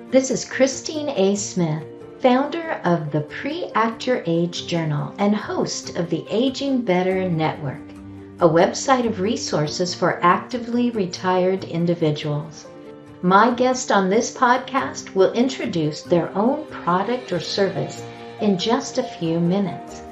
This is Christine A. Smith, founder of the Pre-Act Your Age Journal and host of the Aging Better Network, a website of resources for actively retired individuals. My guest on this podcast will introduce their own product or service in just a few minutes.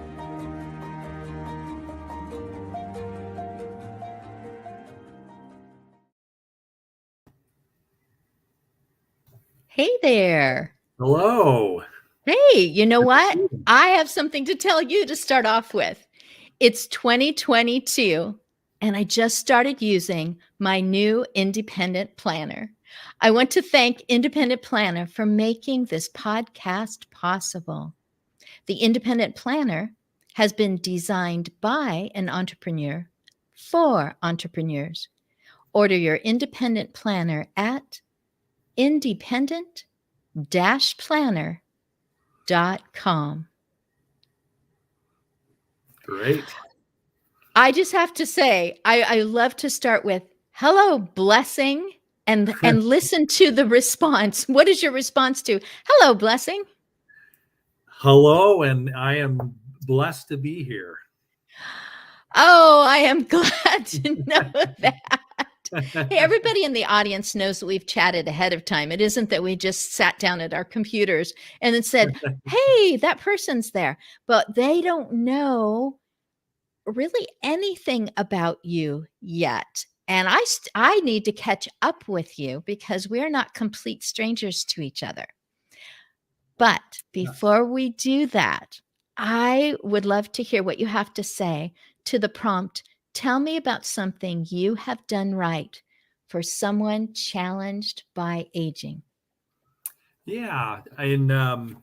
Hey there. Hello. Hey, you know what? I have something to tell you to start off with. It's 2022, and I just started using my new independent planner. I want to thank Independent Planner for making this podcast possible. The Independent Planner has been designed by an entrepreneur for entrepreneurs. Order your independent planner at independent-planner.com. Great. I just have to say, I love to start with hello, blessing, and listen to the response. What is your response to hello, blessing? Hello, and I am blessed to be here. Oh, I am glad to know that. Hey, everybody in the audience knows that we've chatted ahead of time. It isn't that we just sat down at our computers and then said, hey, that person's there. But they don't know really anything about you yet. And I need to catch up with you because we're not complete strangers to each other. But before we do that, I would love to hear what you have to say to the prompt. Tell me about something you have done right for someone challenged by aging. Yeah, and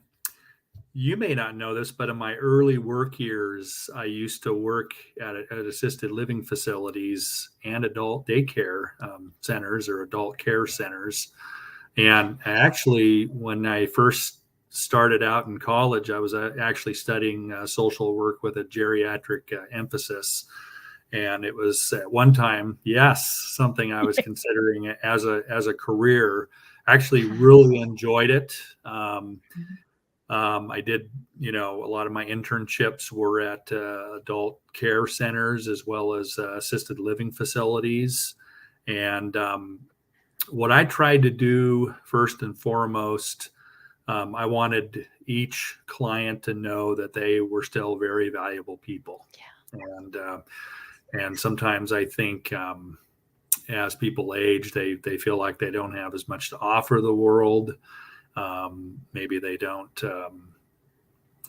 you may not know this, but in my early work years, I used to work at assisted living facilities and adult daycare centers or adult care centers. And actually, when I first started out in college, I was actually studying social work with a geriatric emphasis. And it was at one time, yes, something I was considering as a career. Actually, really enjoyed it. I did, a lot of my internships were at adult care centers as well as assisted living facilities. And what I tried to do first and foremost, I wanted each client to know that they were still very valuable people. Yeah. And sometimes I think as people age, they feel like they don't have as much to offer the world. Maybe they don't,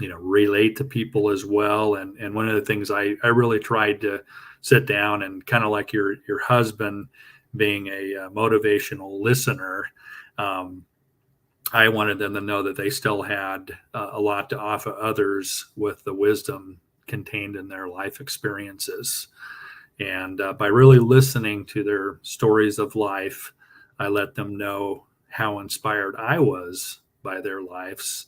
relate to people as well. And one of the things I really tried to sit down and kind of like your husband being a motivational listener, I wanted them to know that they still had a lot to offer others with the wisdom contained in their life experiences. And by really listening to their stories of life, I let them know how inspired I was by their lives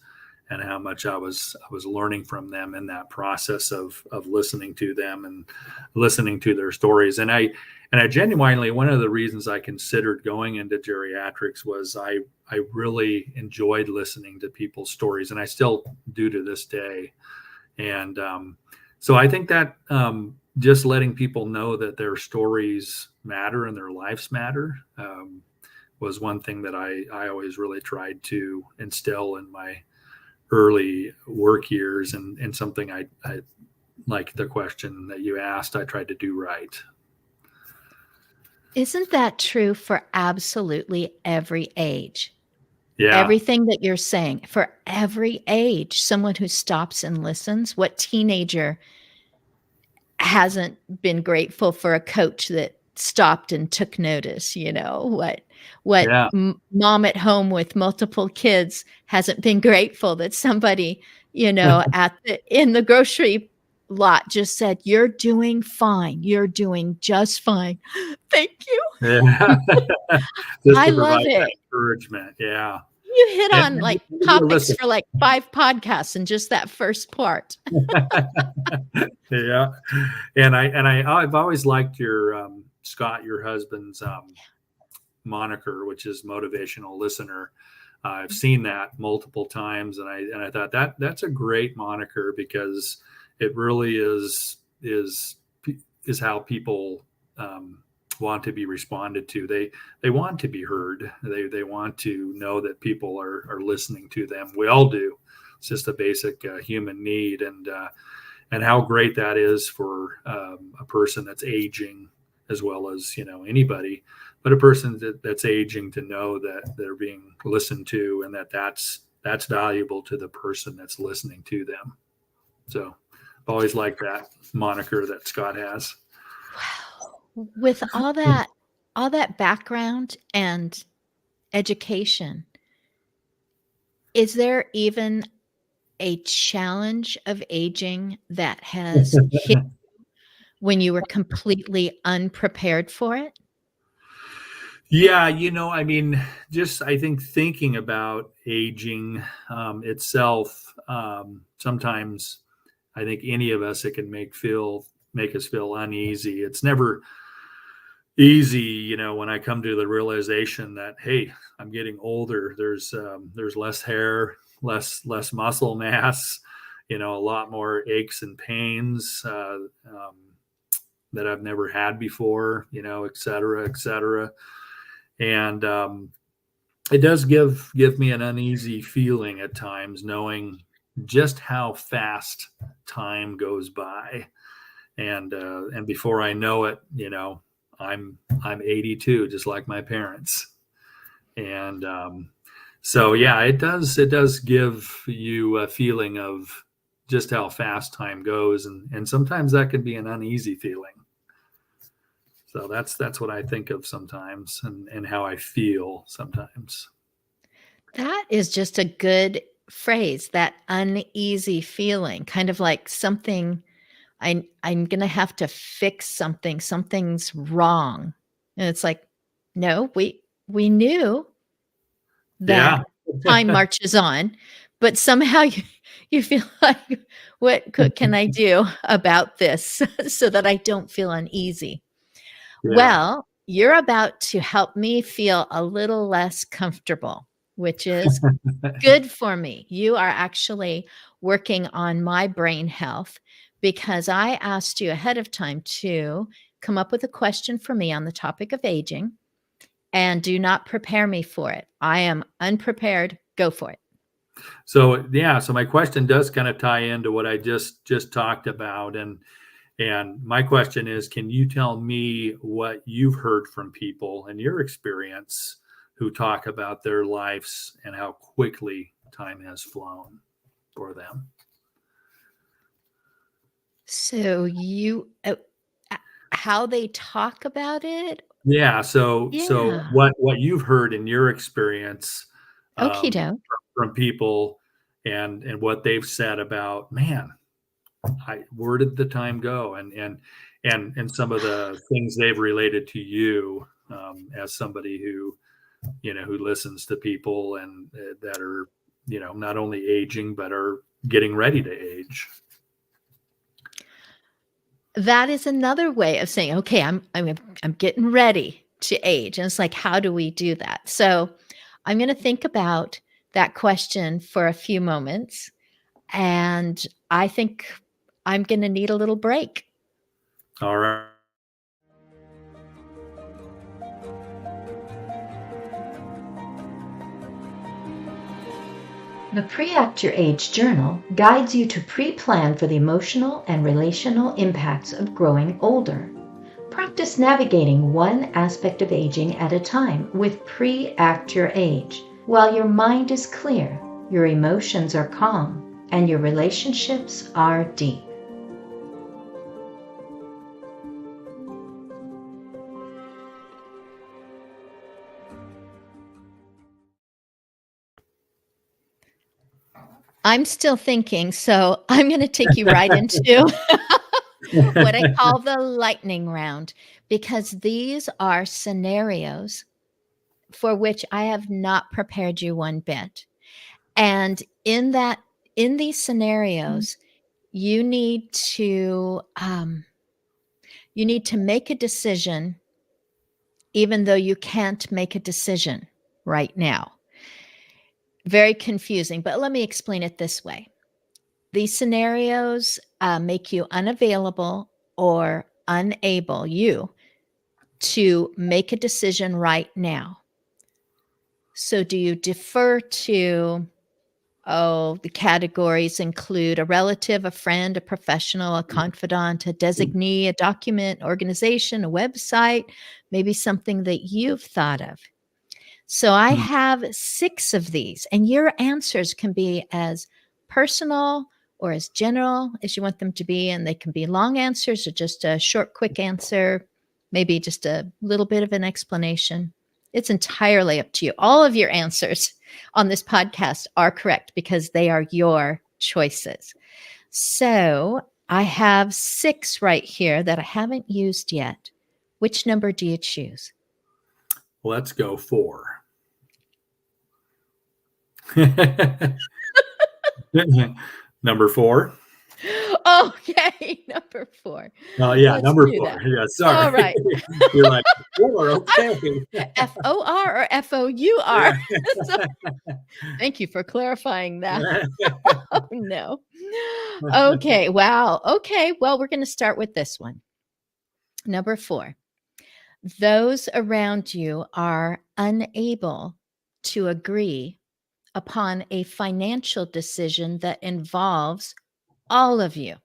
and how much I was learning from them in that process of listening to them and listening to their stories. And I genuinely, one of the reasons I considered going into geriatrics was I really enjoyed listening to people's stories, and I still do to this day. And so I think that just letting people know that their stories matter and their lives matter was one thing that I always really tried to instill in my early work years, and something I like the question that you asked, I tried to do right. Isn't that true for absolutely every age? Yeah. Everything that you're saying, for every age, someone who stops and listens. What teenager hasn't been grateful for a coach that stopped and took notice? What Yeah. Mom at home with multiple kids hasn't been grateful that somebody, in the grocery lot just said, you're doing fine. You're doing just fine. Thank you. Yeah. I love it. Encouragement. Yeah. You hit on topics for 5 podcasts in just that first part. Yeah. And I've always liked your Scott, your husband's moniker, which is motivational listener. I've seen that multiple times, and I thought that's a great moniker, because it really is how people want to be responded to. They want to be heard. They want to know that people are listening to them. We all do. It's just a basic human need, and how great that is for a person that's aging, as well as anybody, but a person that's aging, to know that they're being listened to, and that's valuable to the person that's listening to them. So I've always liked that moniker that Scott has. Wow. With all that background and education, is there even a challenge of aging that has hit when you were completely unprepared for it? Yeah, I mean, just I think thinking about aging itself, sometimes I think any of us, it can make us feel uneasy. It's never easy, when I come to the realization that, hey, I'm getting older. There's less hair, less muscle mass, a lot more aches and pains that I've never had before, et cetera, et cetera. And it does give me an uneasy feeling at times, knowing just how fast time goes by, and before I know it, I'm 82, just like my parents. And so yeah, it does give you a feeling of just how fast time goes, and sometimes that can be an uneasy feeling. So that's what I think of sometimes, and how I feel sometimes. That is just a good phrase, that uneasy feeling, kind of like something I'm gonna have to fix something, something's wrong. And it's like, no, we knew that Yeah. time marches on, but somehow you feel like, what can I do about this so that I don't feel uneasy? Yeah. Well, you're about to help me feel a little less comfortable, which is good for me. You are actually working on my brain health, because I asked you ahead of time to come up with a question for me on the topic of aging, and do not prepare me for it. I am unprepared. Go for it. So yeah, so my question does kind of tie into what I just talked about, and my question is, can you tell me what you've heard from people in your experience who talk about their lives and how quickly time has flown for them? So how they talk about it? Yeah. So Yeah. what you've heard in your experience Okie um, doke. from people, and what they've said about, man, where did the time go? And some of the things they've related to you, as somebody who listens to people, and that are not only aging, but are getting ready to age. That is another way of saying, okay, I'm getting ready to age. And it's like, how do we do that? So I'm going to think about that question for a few moments. And I think I'm going to need a little break. All right. The Pre-Act Your Age Journal guides you to pre-plan for the emotional and relational impacts of growing older. Practice navigating one aspect of aging at a time with Pre-Act Your Age, while your mind is clear, your emotions are calm, and your relationships are deep. I'm still thinking, so I'm going to take you right into what I call the lightning round, because these are scenarios for which I have not prepared you one bit. And in these scenarios, you need to make a decision, even though you can't make a decision right now. Very confusing, but let me explain it this way. These scenarios make you unavailable or unable, you, to make a decision right now. So do you defer to, the categories include a relative, a friend, a professional, a confidant, a designee, a document, organization, a website, maybe something that you've thought of? So I have 6 of these, and your answers can be as personal or as general as you want them to be. And they can be long answers or just a short, quick answer, maybe just a little bit of an explanation. It's entirely up to you. All of your answers on this podcast are correct because they are your choices. So I have 6 right here that I haven't used yet. Which number do you choose? Let's go 4. Number 4. Okay, number 4. Oh, yeah, Let's number do 4. that. Yeah, sorry. All right. You're like, 4, okay. F-O-R or F-O-U-R? Yeah. Thank you for clarifying that. Oh, no. Okay, wow. Okay, well, we're going to start with this one. Number 4. Those around you are unable to agree upon a financial decision that involves all of you.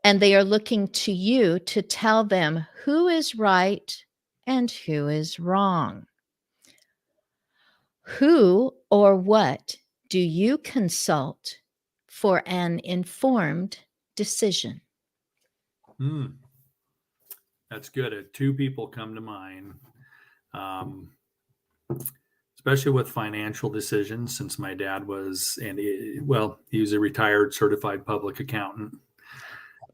And they are looking to you to tell them who is right and who is wrong. Who or what do you consult for an informed decision? That's good. 2 people come to mind, especially with financial decisions, since my dad was, he was a retired certified public accountant.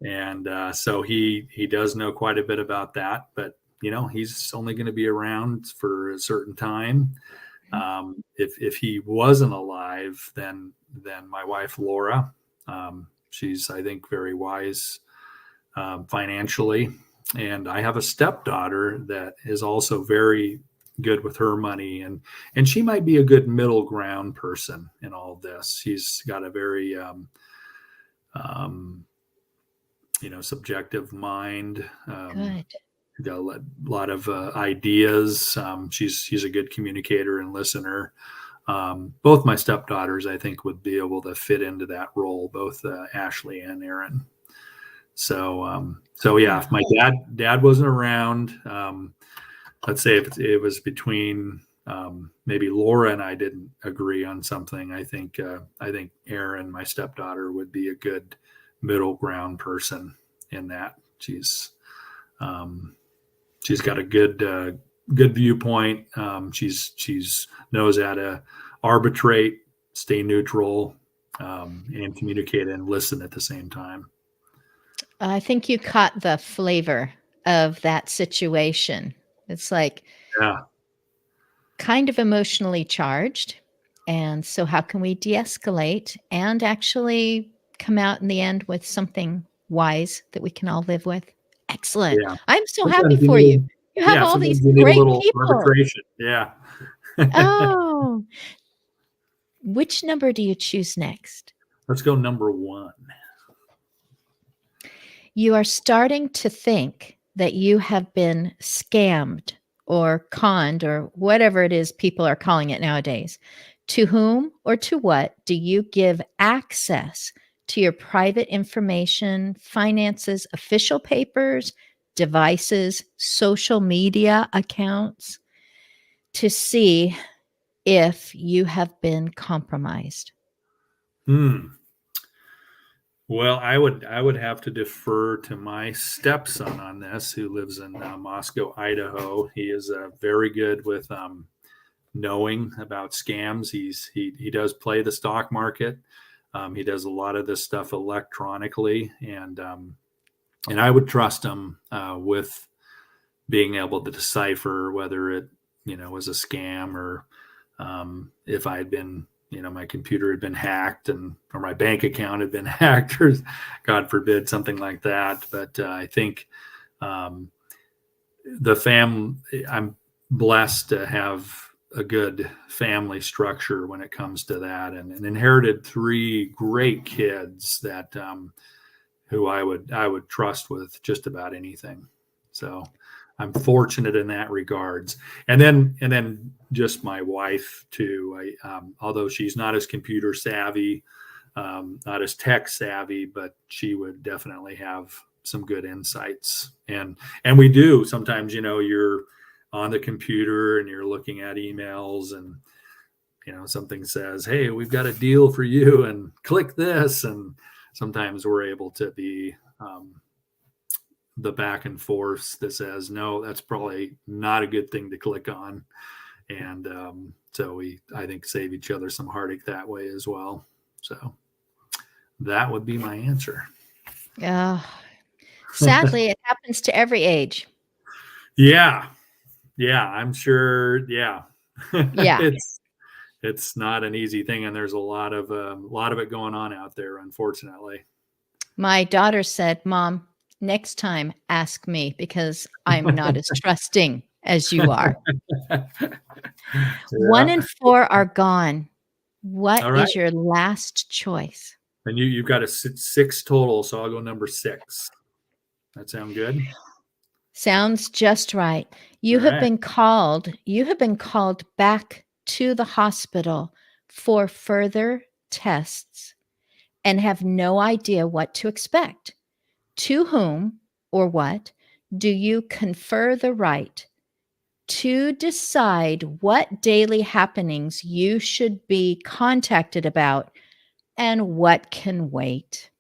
And so he does know quite a bit about that, but he's only going to be around for a certain time. If he wasn't alive, then my wife Laura, she's, I think, very wise financially, and I have a stepdaughter that is also very good with her money, and she might be a good middle ground person in all of this. She's got a very subjective mind. Good. Got a lot of ideas. She's a good communicator and listener. Both my stepdaughters, I think, would be able to fit into that role, both Ashley and Erin. So yeah, if my dad wasn't around, let's say if it was between maybe Laura and I didn't agree on something, I think Erin, my stepdaughter, would be a good middle ground person in that. She's got a good viewpoint. She's knows how to arbitrate, stay neutral, and communicate and listen at the same time. I think you caught the flavor of that situation. It's like kind of emotionally charged. And so how can we de-escalate and actually come out in the end with something wise that we can all live with? Excellent. Yeah. I'm so happy for you. You have all these great people. Arbitration. Yeah. Oh. Which number do you choose next? Let's go number 1. You are starting to think that you have been scammed or conned or whatever it is people are calling it nowadays. To whom or to what do you give access to your private information, finances, official papers, devices, social media accounts to see if you have been compromised? Well, I would have to defer to my stepson on this, who lives in Moscow, Idaho. He is very good with knowing about scams. He does play the stock market. He does a lot of this stuff electronically, and I would trust him with being able to decipher whether it was a scam or if I had been. My computer had been hacked or my bank account had been hacked, or God forbid, something like that. But I think I'm blessed to have a good family structure when it comes to that, and inherited 3 great kids that who I would trust with just about anything. So I'm fortunate in that regards. And then just my wife too. Although she's not as computer savvy, not as tech savvy, but she would definitely have some good insights. And we do sometimes, you're on the computer and you're looking at emails and, something says, hey, we've got a deal for you and click this. And sometimes we're able to be the back and forth that says, no, that's probably not a good thing to click on. And so we, I think, save each other some heartache that way as well. So that would be my answer. Sadly, it happens to every age. Yeah, I'm sure. Yeah. Yeah. It's not an easy thing, and there's a lot of it going on out there, unfortunately. My daughter said, Mom, next time ask me because I'm not as trusting as you are. Yeah. 1 and 4 are gone. What All right. is your last choice? And you've got a 6 total, so I'll go number 6. That sound good? Sounds just right. You All have right. been called back to the hospital for further tests and have no idea what to expect. To whom or what do you confer the right to decide what daily happenings you should be contacted about and what can wait?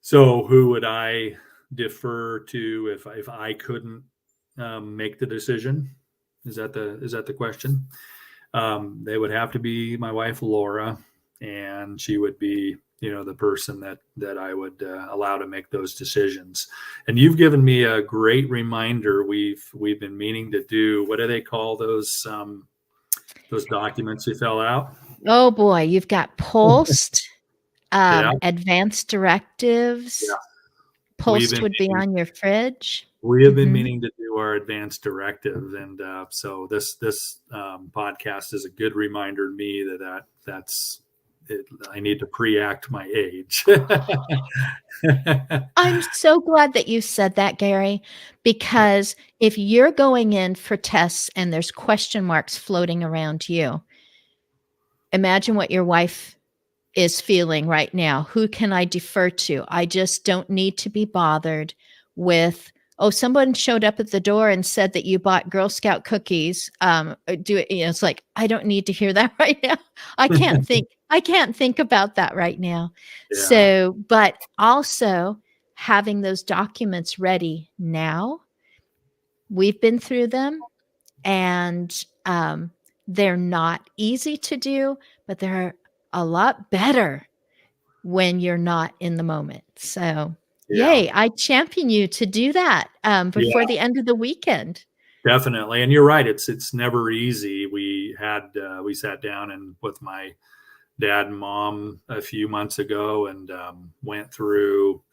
So who would I defer to if I couldn't make the decision? Is that the question? They would have to be my wife Laura, and she would be the person that I would allow to make those decisions. And you've given me a great reminder. We've been meaning to do, what do they call those documents you fill out? Oh boy, you've got pulsed, Yeah. advanced directives. Yeah. Pulsed would be on your fridge. We have been meaning to do our advanced directive, and so this podcast is a good reminder to me that's it. I need to pre-act my age. I'm so glad that you said that, Gary, because if you're going in for tests and there's question marks floating around you, imagine what your wife is feeling right now. Who can I defer to? I just don't need to be bothered with, oh, someone showed up at the door and said that you bought Girl Scout cookies. It's like, I don't need to hear that right now. I can't think about that right now. Yeah. So, but also having those documents ready now, we've been through them, and they're not easy to do, but they're a lot better when you're not in the moment. So, yay, I champion you to do that before the end of the weekend. Definitely. And you're right. It's never easy. We sat down and with my dad and mom a few months ago and went through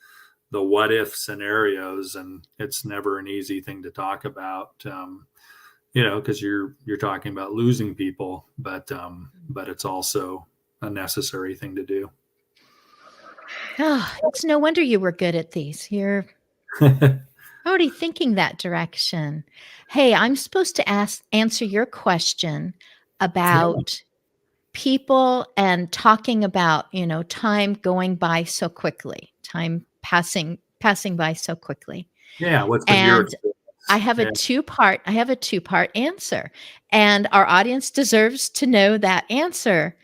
the what if scenarios, and it's never an easy thing to talk about. Because you're talking about losing people, but it's also a necessary thing to do. Oh, it's no wonder you were good at these. You're already thinking that direction. Hey, I'm supposed to answer your question about people and talking about, time going by so quickly, time passing by so quickly. Yeah, what's been your experience? I have a two-part answer, and our audience deserves to know that answer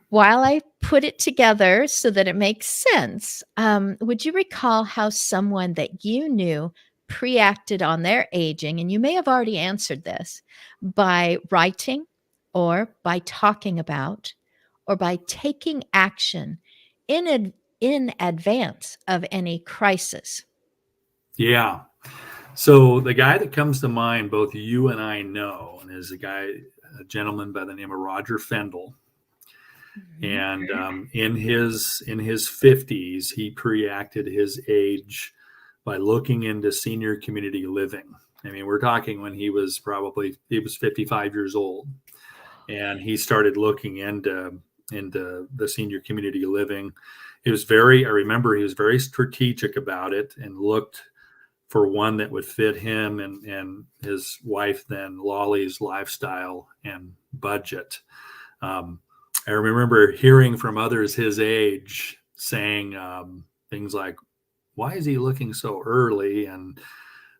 while I put it together so that it makes sense. Would you recall how someone that you knew pre-acted on their aging, and you may have already answered this, by writing or by talking about or by taking action in advance of any crisis? Yeah. So the guy that comes to mind, both you and I know, and is a gentleman by the name of Roger Fendel. And in his 50s, he pre-acted his age by looking into senior community living I mean, we're talking when he was 55 years old, and he started looking into the senior community living. I remember he was very strategic about it and looked for one that would fit him and his wife, then Lolly's lifestyle and budget. I remember hearing from others his age saying things like, "Why is he looking so early?"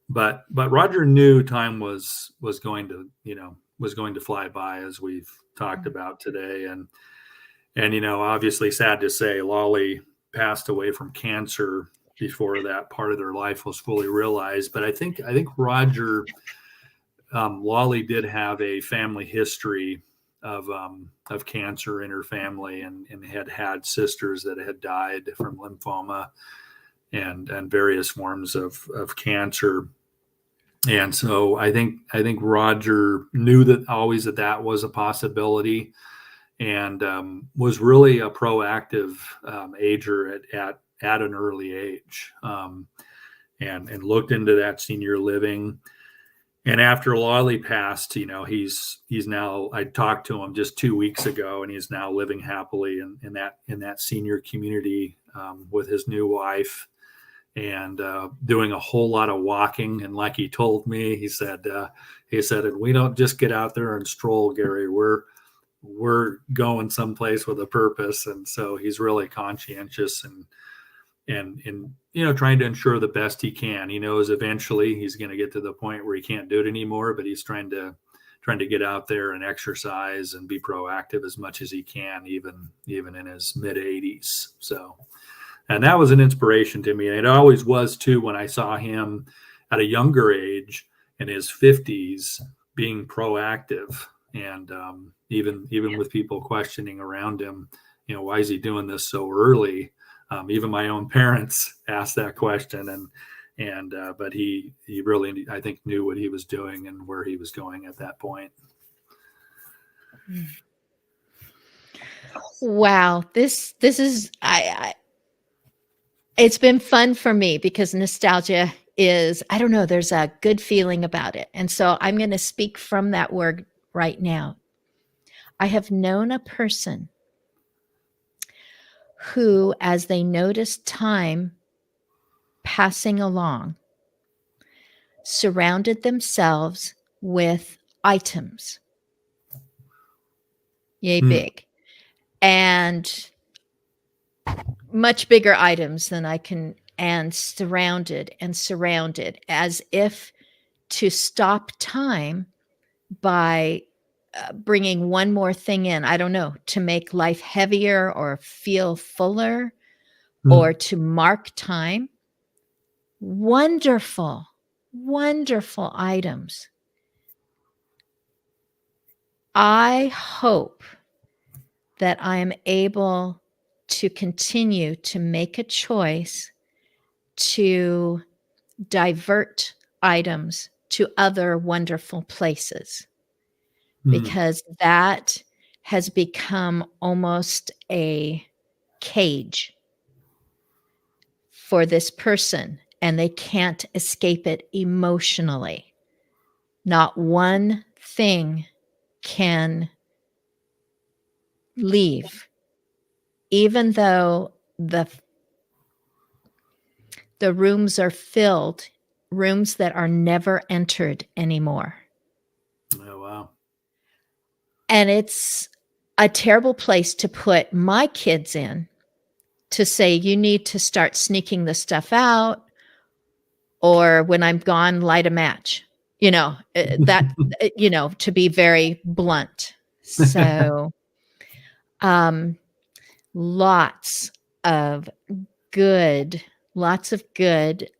But Roger knew time was going to fly by, as we've talked about today, and obviously sad to say, Lolly passed away from cancer before that part of their life was fully realized. But I think Roger, Lolly did have a family history of cancer in her family, and had sisters that had died from lymphoma and various forms of cancer. And so I think Roger knew that was a possibility, and was really a proactive ager at an early age, and looked into that senior living. And after Lolly passed, he's now, I talked to him just 2 weeks ago, and he's now living happily in that senior community with his new wife, and doing a whole lot of walking. And like he told me, he said, and we don't just get out there and stroll, Gary. We're going someplace with a purpose. And so he's really conscientious and trying to ensure the best he can. He knows eventually he's going to get to the point where he can't do it anymore, but he's trying to get out there and exercise and be proactive as much as he can, even in his mid 80s. So, and that was an inspiration to me. And it always was too, when I saw him at a younger age in his 50s being proactive, and even with people questioning around him, why is he doing this so early? Even my own parents asked that question, but he really, I think, knew what he was doing and where he was going at that point. Wow, this is it's been fun for me, because nostalgia is, I don't know, there's a good feeling about it, and so I'm going to speak from that word right now. I have known a person who, as they noticed time passing along, surrounded themselves with items, yay big, and much bigger items than I can, and surrounded as if to stop time by bringing one more thing in. I don't know, to make life heavier or feel fuller, or to mark time. Wonderful, wonderful items. I hope that I am able to continue to make a choice to divert items to other wonderful places, because that has become almost a cage for this person, and they can't escape it emotionally. Not one thing can leave, even though the rooms are filled, rooms that are never entered anymore. Oh, wow. And it's a terrible place to put my kids in, to say, you need to start sneaking the stuff out, or when I'm gone, light a match, that, to be very blunt. So, lots of good.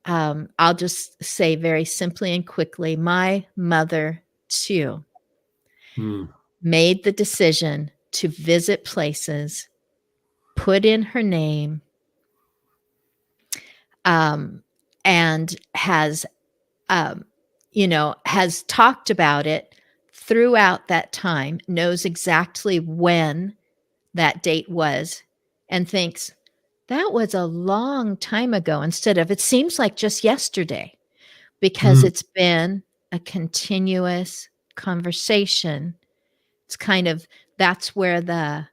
I'll just say very simply and quickly, my mother too made the decision to visit places, put in her name, and has talked about it throughout that time, knows exactly when that date was, and thinks that was a long time ago, instead of, it seems like just yesterday, because it's been a continuous conversation. It's kind of, that's where the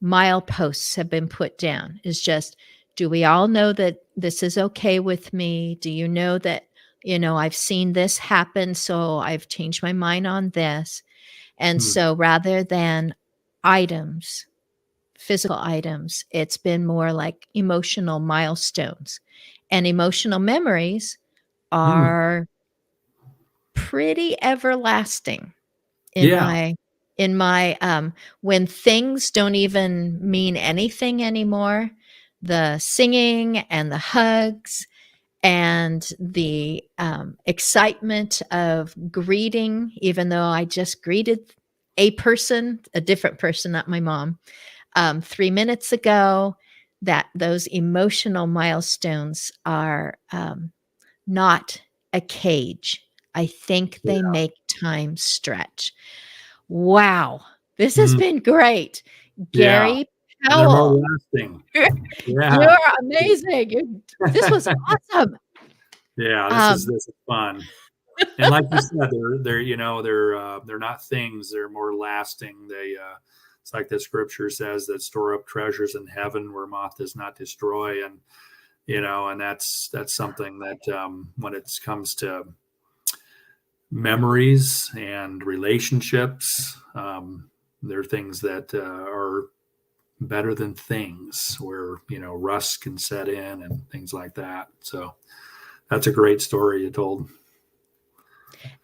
mileposts have been put down, is just, do we all know that this is okay with me? Do you know that, I've seen this happen, so I've changed my mind on this. And Hmm. so rather than items, physical items, it's been more like emotional milestones. And emotional memories Hmm. are pretty everlasting in Yeah. my when things don't even mean anything anymore, the singing and the hugs and the excitement of greeting, even though I just greeted a different person, not my mom, 3 minutes ago, that those emotional milestones are not a cage. I think they Yeah. make time stretch. Wow. This has Hmm. been great. Yeah. Gary And they're more Powell, lasting. Yeah. you're amazing. This was awesome. Yeah. Um, This is fun. And like you said, they're not things. They're more lasting. It's like the scripture says that store up treasures in heaven where moth does not destroy. And that's something that when it comes to memories and relationships, they're things that are better than things where rust can set in and things like that. So that's a great story you told.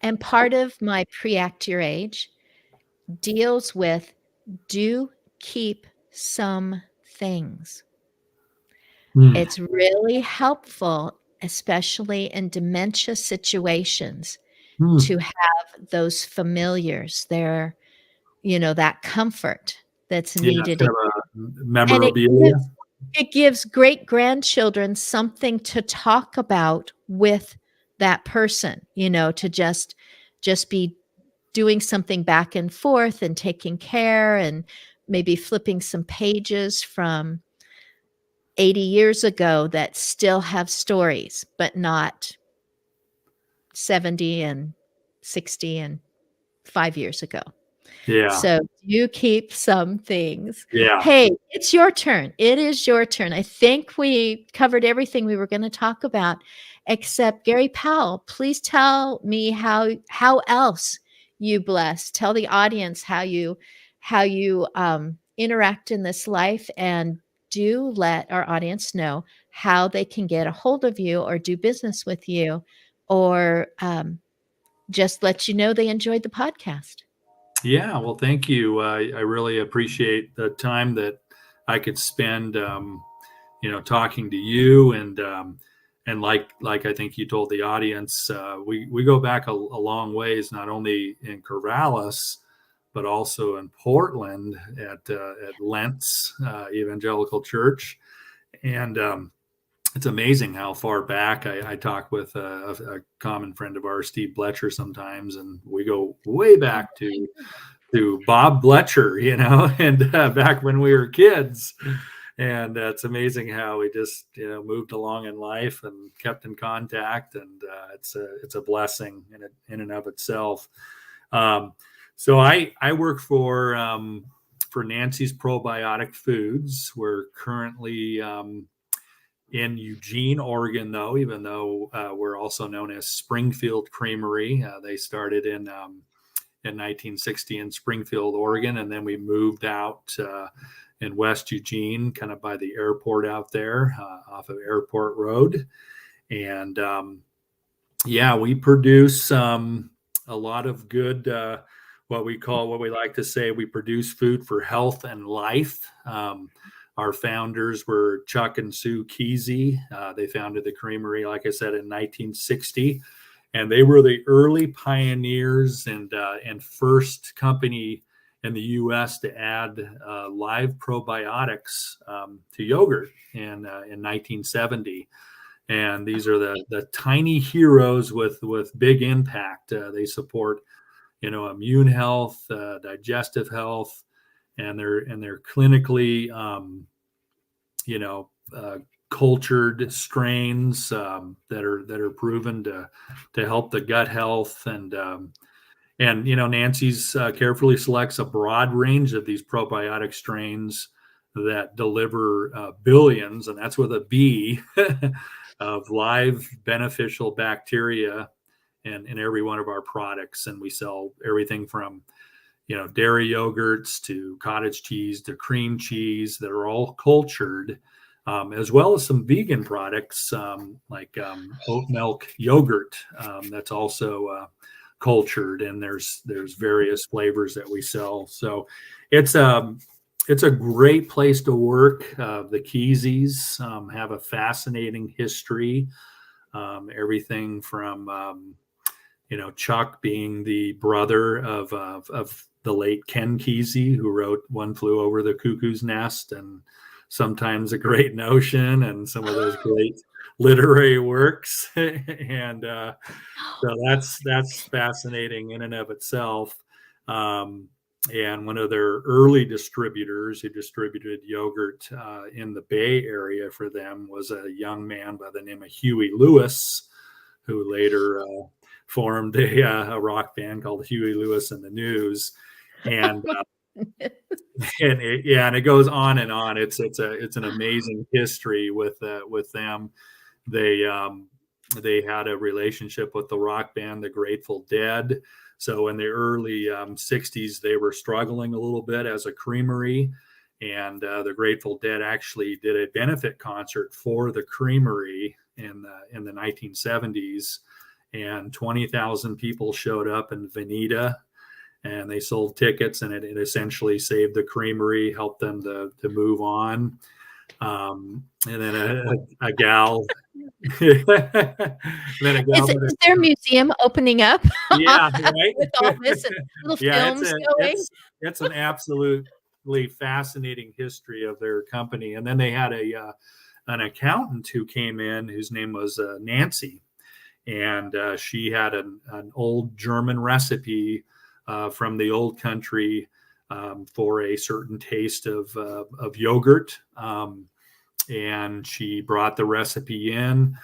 and part of my Pre-Act Your Age deals with, do keep some things. Hmm. It's really helpful, especially in dementia situations, Hmm. to have those familiars there, that comfort that's Yeah, it's needed. kind of a And memorabilia. it gives great grandchildren something to talk about with that person, to just be doing something back and forth and taking care, and maybe flipping some pages from 80 years ago that still have stories, but not 70 and 60 and 5 years ago. Yeah. So you keep some things. Yeah. Hey, it's your turn. It is your turn. I think we covered everything we were going to talk about, except Gary Powell. Please tell me how else you bless. Tell the audience how you interact in this life, and do let our audience know how they can get a hold of you or do business with you, or just let you know they enjoyed the podcast. Yeah. Well, thank you. I really appreciate the time that I could spend, talking to you and like I think you told the audience, we go back a long ways, not only in Corvallis, but also in Portland at Lentz Evangelical Church. And it's amazing how far back I talk with a common friend of ours, Steve Bletcher, sometimes, and we go way back to Bob Bletcher, and back when we were kids. And it's amazing how we just moved along in life and kept in contact, and it's a blessing in and of itself. So I work for Nancy's Probiotic Foods. We're currently in Eugene, Oregon, though, even though we're also known as Springfield Creamery. They started in 1960 in Springfield, Oregon, and then we moved out in West Eugene, kind of by the airport out there off of Airport Road. And we produce a lot of good, what we like to say, we produce food for health and life. Our founders were Chuck and Sue Kesey. They founded the creamery, like I said, in 1960. And they were the early pioneers and first company in the U.S. to add live probiotics to yogurt in 1970. And these are the tiny heroes with big impact. They support immune health, digestive health, and they're clinically cultured strains that are proven to help the gut health. And Nancy's carefully selects a broad range of these probiotic strains that deliver billions, and that's with a B, of live beneficial bacteria in every one of our products. And we sell everything from dairy yogurts to cottage cheese to cream cheese that are all cultured, as well as some vegan products like oat milk yogurt that's also cultured, and there's various flavors that we sell. So it's a great place to work. The Keeseys have a fascinating history. Everything from Chuck being the brother of the late Ken Kesey, who wrote One Flew Over the Cuckoo's Nest and Sometimes a Great Notion, and some of those great literary works. And so that's fascinating in and of itself. And one of their early distributors who distributed yogurt in the Bay Area for them was a young man by the name of Huey Lewis, who later formed a rock band called Huey Lewis and the News. And and it goes on and on. It's an amazing history with them. They had a relationship with the rock band the Grateful Dead. So in the early 60s, they were struggling a little bit as a creamery, and the Grateful Dead actually did a benefit concert for the creamery in the 1970s, and 20,000 people showed up in Veneta, and they sold tickets, and it essentially saved the creamery, helped them to move on. And then a gal. Is there a museum opening up? Yeah, right. With all this and little films going. It's an absolutely fascinating history of their company. And then they had an accountant who came in whose name was Nancy, and she had an old German recipe from the old country for a certain taste of yogurt. And she brought the recipe in.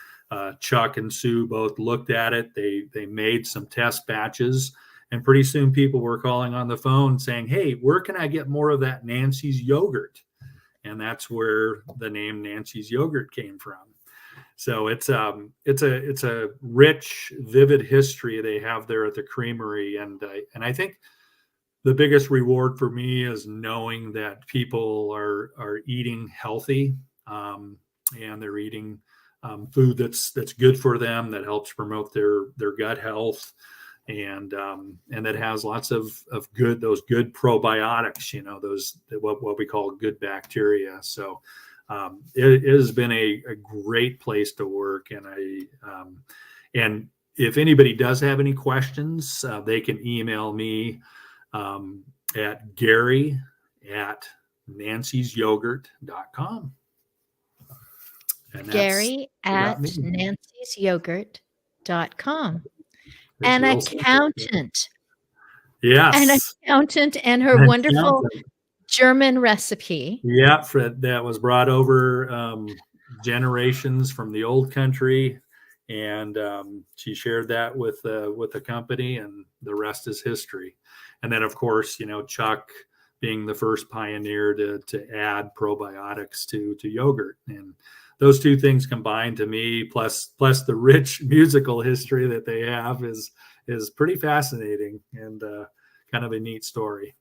Chuck and Sue both looked at it. They made some test batches, and pretty soon people were calling on the phone saying, "Hey, where can I get more of that Nancy's yogurt?" And that's where the name Nancy's Yogurt came from. So it's a rich, vivid history they have there at the creamery, and I think the biggest reward for me is knowing that people are eating healthy. And they're eating food that's good for them, that helps promote their gut health, and that has lots of those good probiotics, those what we call good bacteria. So it has been a great place to work, and if anybody does have any questions, they can email me at Gary@nancy'syogurt.com. Gary@nancy'syogurt.com. An accountant. Yes. An accountant, and her wonderful German recipe. Yeah, that was brought over generations from the old country, and she shared that with the company, and the rest is history. And then, of course, Chuck being the first pioneer to add probiotics to yogurt, and those two things combined, to me, plus the rich musical history that they have, is pretty fascinating, and kind of a neat story.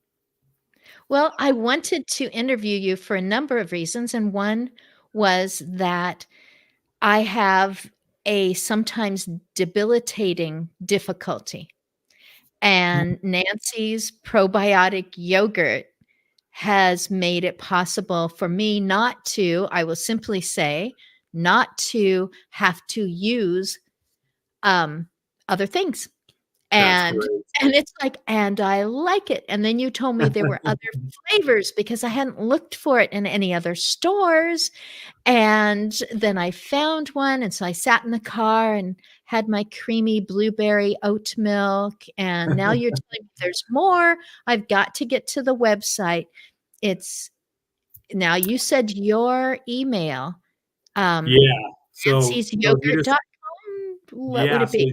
Well, I wanted to interview you for a number of reasons, and one was that I have a sometimes debilitating difficulty, and Nancy's probiotic yogurt has made it possible for me I will simply say, not to have to use other things. And it's like, and I like it. And then you told me there were other flavors because I hadn't looked for it in any other stores. And then I found one. And so I sat in the car and had my creamy blueberry oat milk. And now you're telling me there's more. I've got to get to the website. Now you said your email Um, Yeah. So if you just Nancy'sYogurt.com? What would yeah, it so be?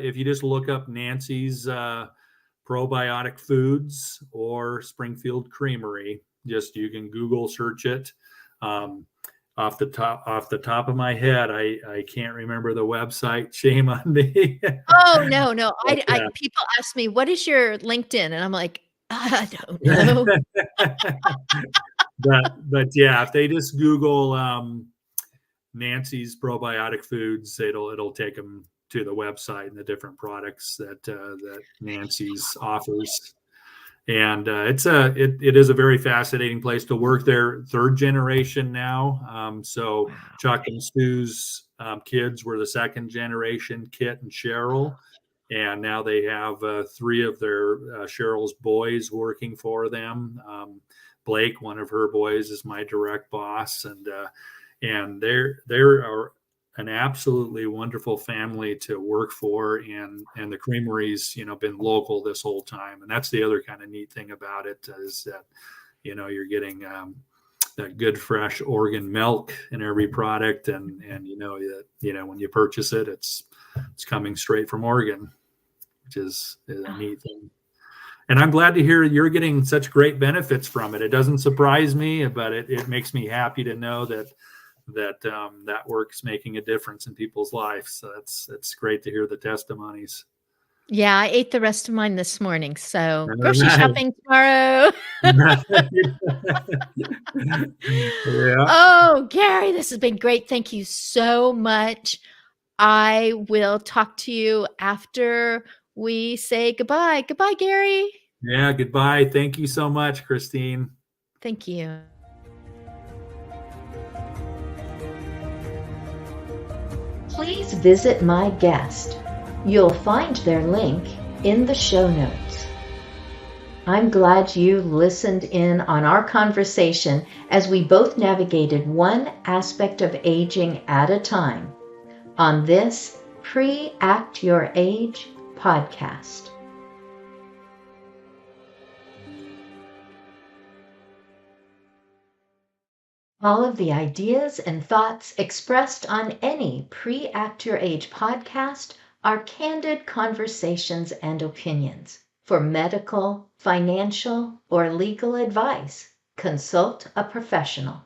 if you just look up Nancy's probiotic foods or Springfield Creamery, just you can Google search it. Um, off the top of my head, I can't remember the website. Shame on me. Oh, no, no. But, People ask me, "What is your LinkedIn?" And I'm like, "I don't know." but yeah, if they just Google Nancy's probiotic foods, it'll take them to the website and the different products that Nancy's offers. And it is a very fascinating place to work. They're third generation now. So Wow. Chuck and Stu's kids were the second generation, Kit and Cheryl, and now they have three of their Cheryl's boys working for them. Blake, one of her boys, is my direct boss, and they're an absolutely wonderful family to work for, and the creamery's been local this whole time, and that's the other kind of neat thing about it is that you're getting that good fresh Oregon milk in every product, and that when you purchase it, it's coming straight from Oregon, which is a neat thing. And I'm glad to hear you're getting such great benefits from it. It doesn't surprise me, but it makes me happy to know that work's making a difference in people's lives. So it's great to hear the testimonies. Yeah, I ate the rest of mine this morning, so All grocery right. shopping tomorrow. Yeah. Oh, Gary, this has been great. Thank you so much. I will talk to you after we say goodbye. Goodbye, Gary. Yeah. Goodbye. Thank you so much, Christine. Thank you. Please visit my guest. You'll find their link in the show notes. I'm glad you listened in on our conversation as we both navigated one aspect of aging at a time on this Pre-Act Your Age podcast. All of the ideas and thoughts expressed on any Pre-Act Your Age podcast are candid conversations and opinions. For medical, financial, or legal advice, consult a professional.